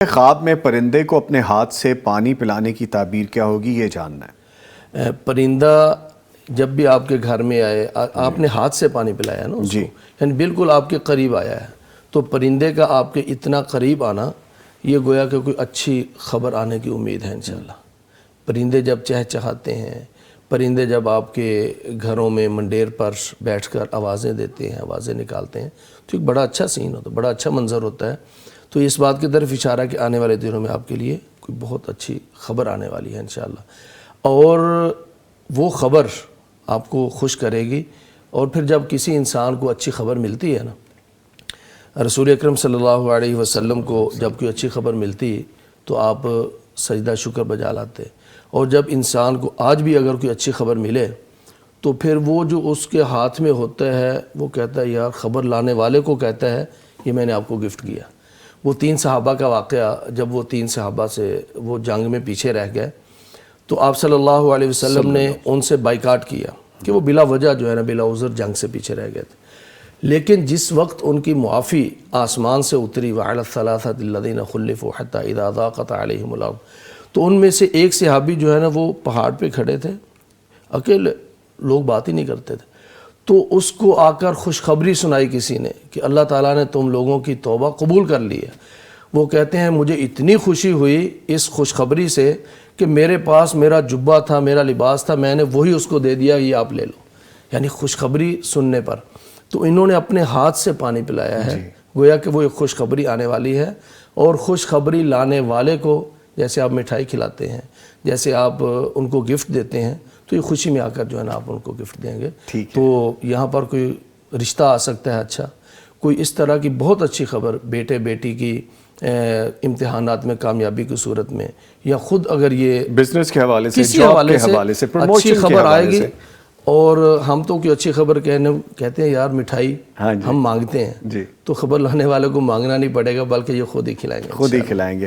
خواب میں پرندے کو اپنے ہاتھ سے پانی پلانے کی تعبیر کیا ہوگی، یہ جاننا ہے۔ پرندہ جب بھی آپ کے گھر میں آئے، آپ نے ہاتھ سے پانی پلایا نا اس کو، یعنی بالکل آپ کے قریب آیا ہے، تو پرندے کا آپ کے اتنا قریب آنا یہ گویا کہ کوئی اچھی خبر آنے کی امید ہے انشاءاللہ۔ پرندے جب چہچہاتے ہیں، پرندے جب آپ کے گھروں میں منڈیر پر بیٹھ کر آوازیں دیتے ہیں، آوازیں نکالتے ہیں، تو ایک بڑا اچھا سین ہوتا ہے، بڑا اچھا منظر ہوتا ہے۔ تو اس بات کی طرف اشارہ کہ آنے والے دنوں میں آپ کے لیے کوئی بہت اچھی خبر آنے والی ہے انشاءاللہ، اور وہ خبر آپ کو خوش کرے گی۔ اور پھر جب کسی انسان کو اچھی خبر ملتی ہے نا، رسول اکرم صلی اللہ علیہ وسلم کو جب کوئی اچھی خبر ملتی تو آپ سجدہ شکر بجا لاتے، اور جب انسان کو آج بھی اگر کوئی اچھی خبر ملے تو پھر وہ جو اس کے ہاتھ میں ہوتا ہے وہ کہتا ہے یار، خبر لانے والے کو کہتا ہے یہ میں نے آپ کو گفٹ کیا۔ وہ 3 صحابہ کا واقعہ، جب وہ 3 صحابہ سے وہ جنگ میں پیچھے رہ گئے تو آپ صلی اللہ علیہ وسلم نے ان سے بائیکاٹ کیا کہ وہ بلا وجہ جو ہے نا، بلا عذر جنگ سے پیچھے رہ گئے تھے۔ لیکن جس وقت ان کی معافی آسمان سے اتری وَعَلَى الثَّلَاثَةِ الَّذِينَ خُلِّفُوا حَتَّى إِذَا ضَاقَتْ عَلَيْهِمُ الْأَرْضُ، تو ان میں سے ایک صحابی جو ہے نا وہ پہاڑ پہ کھڑے تھے، اکیلے، لوگ بات ہی نہیں کرتے تھے، تو اس کو آ کر خوشخبری سنائی کسی نے کہ اللہ تعالیٰ نے تم لوگوں کی توبہ قبول کر لی ہے۔ وہ کہتے ہیں مجھے اتنی خوشی ہوئی اس خوشخبری سے کہ میرے پاس میرا جبہ تھا، میرا لباس تھا، میں نے وہی اس کو دے دیا، یہ آپ لے لو، یعنی خوشخبری سننے پر۔ تو انہوں نے اپنے ہاتھ سے پانی پلایا ہے، گویا کہ وہ ایک خوشخبری آنے والی ہے، اور خوشخبری لانے والے کو جیسے آپ مٹھائی کھلاتے ہیں، جیسے آپ ان کو گفٹ دیتے ہیں، تو یہ خوشی میں آ کر جو ہے نا آپ ان کو گفٹ دیں گے۔ تو یہاں پر کوئی رشتہ آ سکتا ہے اچھا، کوئی اس طرح کی بہت اچھی خبر بیٹے بیٹی کی امتحانات میں کامیابی کی صورت میں، یا خود اگر یہ بزنس کے حوالے سے، کسی جاب حوالے کے سے حوالے سے، اچھی پروموشن کے خبر آئے حوالے گی۔ سے۔ اور ہم تو کوئی اچھی خبر کہتے ہیں یار مٹھائی ہم مانگتے ہیں، تو خبر لانے والے کو مانگنا نہیں پڑے گا، بلکہ یہ خود ہی کھلائیں گے، خود ہی کھلائیں گے۔